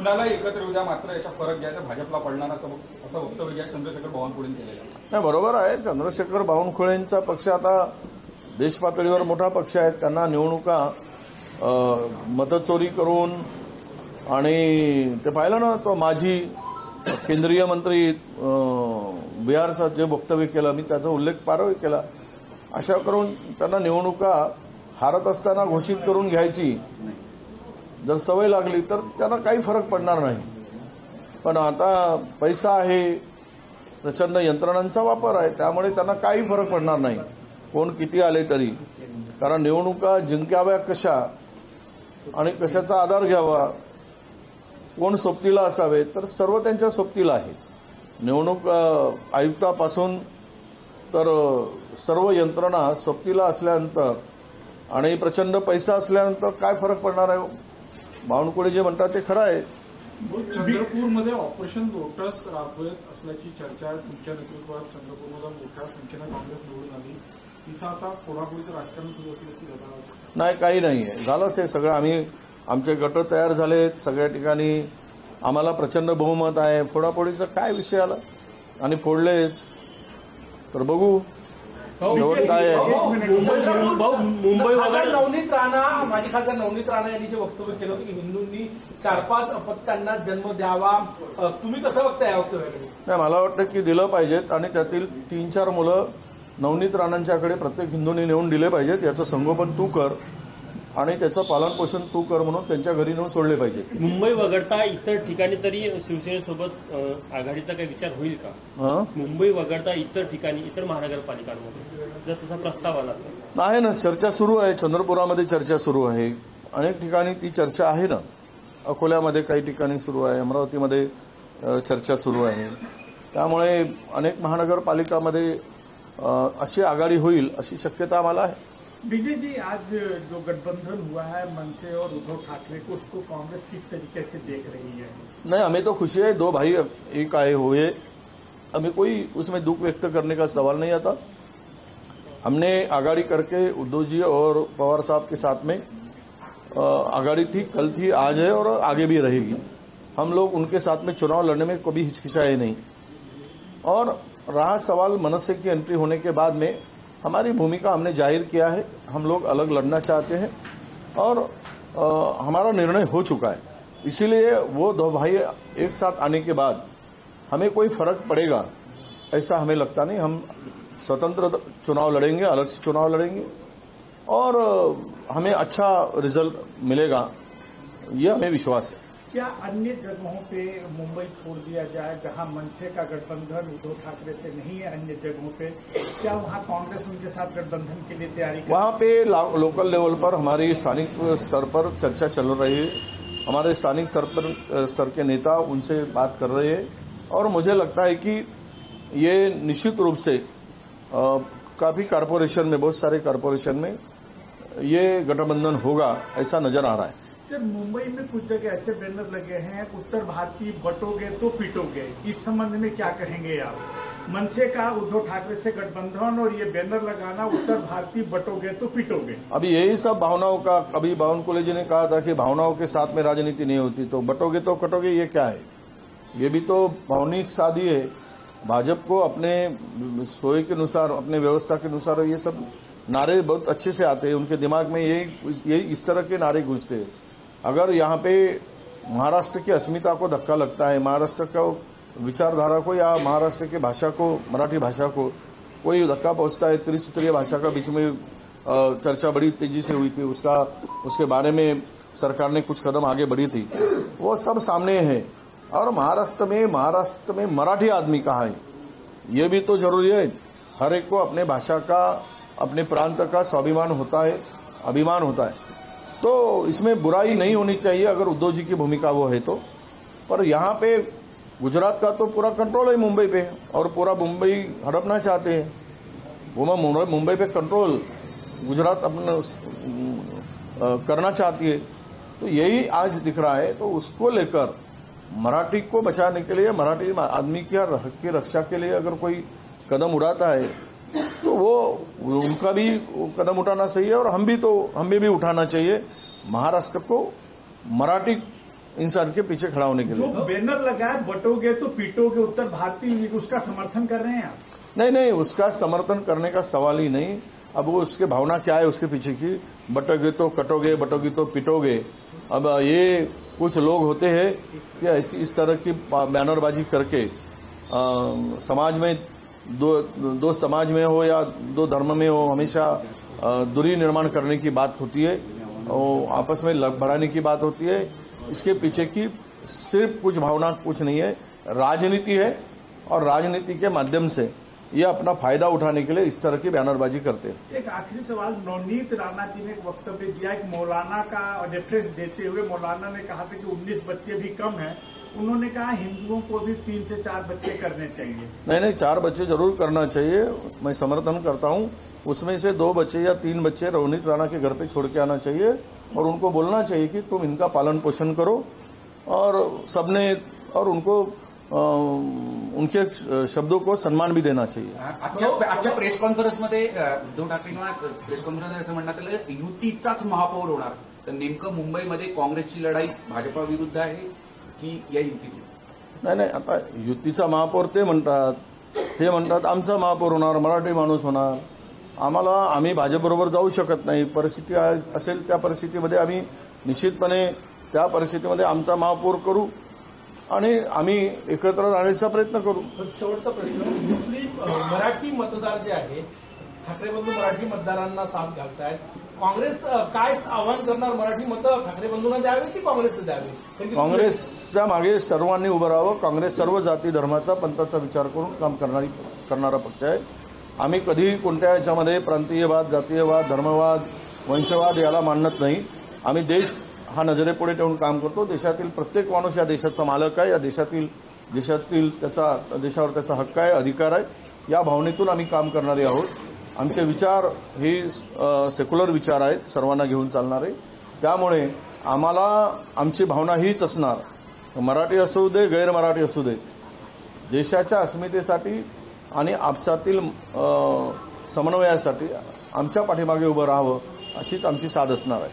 कुणाला एकत्र येऊ द्या, मात्र याचा फरक घ्या तर भाजपला पडणार असं वक्तव्य घ्या चंद्रशेखर बावनकुळेंनी केलेलं आहे. नाही, बरोबर आहे. चंद्रशेखर बावनकुळेंचा पक्ष आता देश पातळीवर मोठा पक्ष आहे. त्यांना निवडणुका मतचोरी करून आणि ते पाहिलं ना, तो माजी केंद्रीय मंत्री बिहारचा जे वक्तव्य केलं, मी त्याचा उल्लेख पारही केला. अशा करून त्यांना निवडणुका हारत असताना घोषित करून घ्यायची जर सवय लागली तर त्यांना काही फरक पडणार नाही. पण आता पैसा आहे, प्रचंड यंत्रणांचा वापर आहे, त्यामुळे त्यांना काही फरक पडणार नाही कोण किती आले तरी. कारण निवडणुका जिंकाव्या कशा आणि कशाचा आधार घ्यावा, कोण सोबतीला असावे, तर सर्व त्यांच्या सोबतीला आहे. निवडणूक आयुक्तापासून तर सर्व यंत्रणा सोबतीला असल्यानंतर आणि प्रचंड पैसा असल्यानंतर काय फरक पडणार आहे. बावनकुळे जे म्हणतात ते खरं आहे. चंद्रपूरमध्ये ऑपरेशन लोटस राबवत असल्याची चर्चा तुमच्या नेतृत्वात चंद्रपूरमध्ये मोठ्या संख्येनं काँग्रेस निवडून आली. तिथं आता फोडाफोडीचं राजकारण सुरू असल्याची गदा नाही, काही नाहीये. झालंच हे सगळं. आमचे गट तयार झालेत सगळ्या ठिकाणी. आम्हाला प्रचंड बहुमत आहे. फोडाफोडीचा काय विषय आला आणि फोडलेच तर बघू शेवट काय आहे. मुंबई नवनीत राणा, माजी खासदार नवनीत राणा यांनी जे वक्तव्य केलं होतं की हिंदूंनी 4-5 अपत्यांना जन्म द्यावा, तुम्ही कसं बघताय या वक्तव्याकडे? नाही, मला वाटतं की दिलं पाहिजेत आणि त्यातील 3-4 मुलं नवनीत राणांच्याकडे प्रत्येक हिंदूंनी नेऊन दिले पाहिजेत. याचं संगोपन तू कर आणि त्याचं पालनपोषण तू कर म्हणून त्यांच्या घरी नेऊन सोडले पाहिजे. मुंबई वगळता इतर ठिकाणी तरी शिवसेनेसोबत आघाडीचा काही विचार होईल का? मुंबई वगळता इतर ठिकाणी, इतर महानगरपालिकांमध्ये जर तसा प्रस्ताव आला तर? आहे ना, चर्चा सुरू आहे. चंद्रपुरामध्ये चर्चा सुरू आहे. अनेक ठिकाणी ती चर्चा आहे ना. अकोल्यामध्ये काही ठिकाणी सुरू आहे. अमरावतीमध्ये चर्चा सुरू आहे. त्यामुळे अनेक महानगरपालिकामध्ये अशी आघाडी होईल अशी शक्यता आम्हाला आहे. विजय जी, आज जो गठबंधन हुआ है मनसे और उद्धव ठाकरे को, उसको कांग्रेस किस तरीके से देख रही है? नहीं, हमें तो खुशी है. 2 भाई एक आए हुए, हमें कोई उसमें दुख व्यक्त करने का सवाल नहीं आता. हमने आघाड़ी करके उद्धव जी और पवार साहब के साथ में आघाड़ी थी, कल थी, आज है और आगे भी रहेगी. हम लोग उनके साथ में चुनाव लड़ने में कभी हिचकिचाए नहीं. और रहा सवाल मनसे की एंट्री होने के बाद में, हमारी भूमिका हमने जाहिर किया है. हम लोग अलग लड़ना चाहते हैं और हमारा निर्णय हो चुका है. इसीलिए वो 2 भाई एक साथ आने के बाद हमें कोई फर्क पड़ेगा ऐसा हमें लगता नहीं. हम स्वतंत्र चुनाव लड़ेंगे, अलग से चुनाव लड़ेंगे और हमें अच्छा रिजल्ट मिलेगा, ये हमें विश्वास है. क्या अन्य जगहों पे मुंबई छोड़ दिया जाए जहां मनसे का गठबंधन उद्धव ठाकरे से नहीं है, अन्य जगहों पे क्या वहां कांग्रेस उनके साथ गठबंधन के लिए तैयारी कर? वहां पे लोकल लेवल पर हमारी स्थानिक स्तर पर चर्चा चल रही है. हमारे स्थानिक स्तर के नेता उनसे बात कर रहे हैं और मुझे लगता है कि ये निश्चित रूप से काफी कारपोरेशन में, बहुत सारे कारपोरेशन में ये गठबंधन होगा ऐसा नजर आ रहा है. सर, मुंबई में कुछ जगह ऐसे बैनर लगे हैं, उत्तर भारतीय बटोगे तो पिटोगे. इस संबंध में क्या कहेंगे आप? मनसे का उद्धव ठाकरे से गठबंधन और ये बैनर लगाना, उत्तर भारतीय बटोगे तो पिटोगे. अभी यही सब भावनाओं का, अभी बावनकुळे जी ने कहा था कि भावनाओं के साथ में राजनीति नहीं होती, तो बटोगे तो कटोगे, ये क्या है? ये भी तो भावनिक शादी है. भाजपा को अपने सोए के अनुसार, अपने व्यवस्था के अनुसार ये सब नारे बहुत अच्छे से आते हैं. उनके दिमाग में यही इस तरह के नारे गूंजते हैं. अगर यहाँ पे महाराष्ट्र की अस्मिता को धक्का लगता है, महाराष्ट्र का विचारधारा को या महाराष्ट्र की भाषा को, मराठी भाषा को कोई धक्का पहुंचता है, त्रिसूत्रीय भाषा का बीच में चर्चा बड़ी तेजी से हुई थी, उसके बारे में सरकार ने कुछ कदम आगे बढ़ी थी, वो सब सामने है. और महाराष्ट्र में मराठी आदमी कहाँ है, ये भी तो जरूरी है. हर एक को अपने भाषा का, अपने प्रांत का स्वाभिमान होता है, अभिमान होता है. तो इसमें बुराई नहीं होनी चाहिए अगर उद्धव जी की भूमिका वो है तो. पर यहाँ पे गुजरात का तो पूरा कंट्रोल है मुंबई पे और पूरा मुंबई हड़पना चाहते हैं. वो मुंबई पे कंट्रोल गुजरात अपना करना चाहती है. तो यही आज दिख रहा है. तो उसको लेकर मराठी को बचाने के लिए, मराठी आदमी की रक्षा के लिए अगर कोई कदम उठाता है तो वो उनका भी कदम उठाना चाहिए और हमें भी उठाना चाहिए. महाराष्ट्र को मराठी इंसान के पीछे खड़ा होने के जो लिए। बैनर लगा है बटोगे तो पीटोगे उत्तर भारतीय, उसका समर्थन कर रहे हैं आप? नहीं, उसका समर्थन करने का सवाल ही नहीं। अब वो उसके भावना क्या है उसके पीछे की, बटोगे तो कटोगे, बटोगे तो पिटोगे। अब ये कुछ लोग होते हैं कि ऐसी इस तरह की बैनरबाजी करके समाज में दो समाज में हो या दो धर्म में हो, हमेशा दूरी निर्माण करने की बात होती है और आपस में लग बढ़ाने की बात होती है। इसके पीछे की सिर्फ कुछ भावना कुछ नहीं है, राजनीति है और राजनीति के माध्यम से ये अपना फायदा उठाने के लिए इस तरह की बैनरबाजी करते हैं। एक आखिरी सवाल, नवनीत राणा जी ने एक वक्तव्य दिया, एक मौलाना का रेफरेंस देते हुए मौलाना ने कहा था कि 19 बच्चे भी कम हैं। उन्होंने कहा हिंदुओं को भी 3 से 4 बच्चे करने चाहिए। नहीं, 4 बच्चे जरूर करना चाहिए, मैं समर्थन करता हूं। उसमें से 2 बच्चे या 3 बच्चे नवनीत राणा के घर पे छोड़ के आना चाहिए और उनको बोलना चाहिए कि तुम इनका पालन पोषण करो और सबने और उनको उनके शब्दों को सम्मान भी देना चाहिए। आजच्या प्रेस कॉन्फरन्समध्ये उद्धव ठाकरेंना प्रेस कॉन्फरन्समध्ये असं म्हणण्यात आलं युतीचाच महापौर होणार, तर नेमकं मुंबईमध्ये काँग्रेसची लढाई भाजपा विरुद्ध आहे की या युतीची? नाही, आता युतीचा महापौर ते म्हणतात आमचा महापौर होणार, मराठी माणूस होणार। आम्ही भाजपबरोबर जाऊ शकत नाही, परिस्थिती असेल त्या परिस्थितीमध्ये आम्ही निश्चितपणे त्या परिस्थितीमध्ये आमचा महापौर करू आणि आम्ही एकत्र राहण्याचा प्रयत्न करू। शेवटचा प्रश्न, मुस्लिम मराठी मतदार जे आहे, ठाकरे बंधू मराठी मतदारांना साथ घालतायत, काँग्रेस काय आवाहन करणार? मराठी मतं ठाकरे बंधूंना द्यावे की काँग्रेसला द्यावे? काँग्रेसच्या मागे सर्वांनी उभं राहावं। काँग्रेस सर्व जाती धर्माचा पंथाचा विचार करून काम करणारा पक्ष आहे। आम्ही कधीही कोणत्या याच्यामध्ये प्रांतीयवाद, जातीयवाद, धर्मवाद, वंशवाद याला मानत नाही। आम्ही देश हा नजरेपुढे ठेवून काम करतो। देशातील प्रत्येक माणूस या देशाचा मालक आहे, या देशावर त्याचा हक्क आहे, अधिकार आहे। या भावनेतून आम्ही काम करणारे आहोत। आमचे विचार हे सेक्युलर विचार आहेत, सर्वांना घेऊन चालणारे। त्यामुळे आम्हाला आमची भावना हीच असणार, मराठी असू दे, गैर मराठी असू दे, देशाच्या अस्मितेसाठी आणि आपसातील समन्वयासाठी आमच्या पाठीमागे उभं राहावं अशीच आमची साध असणार आहे।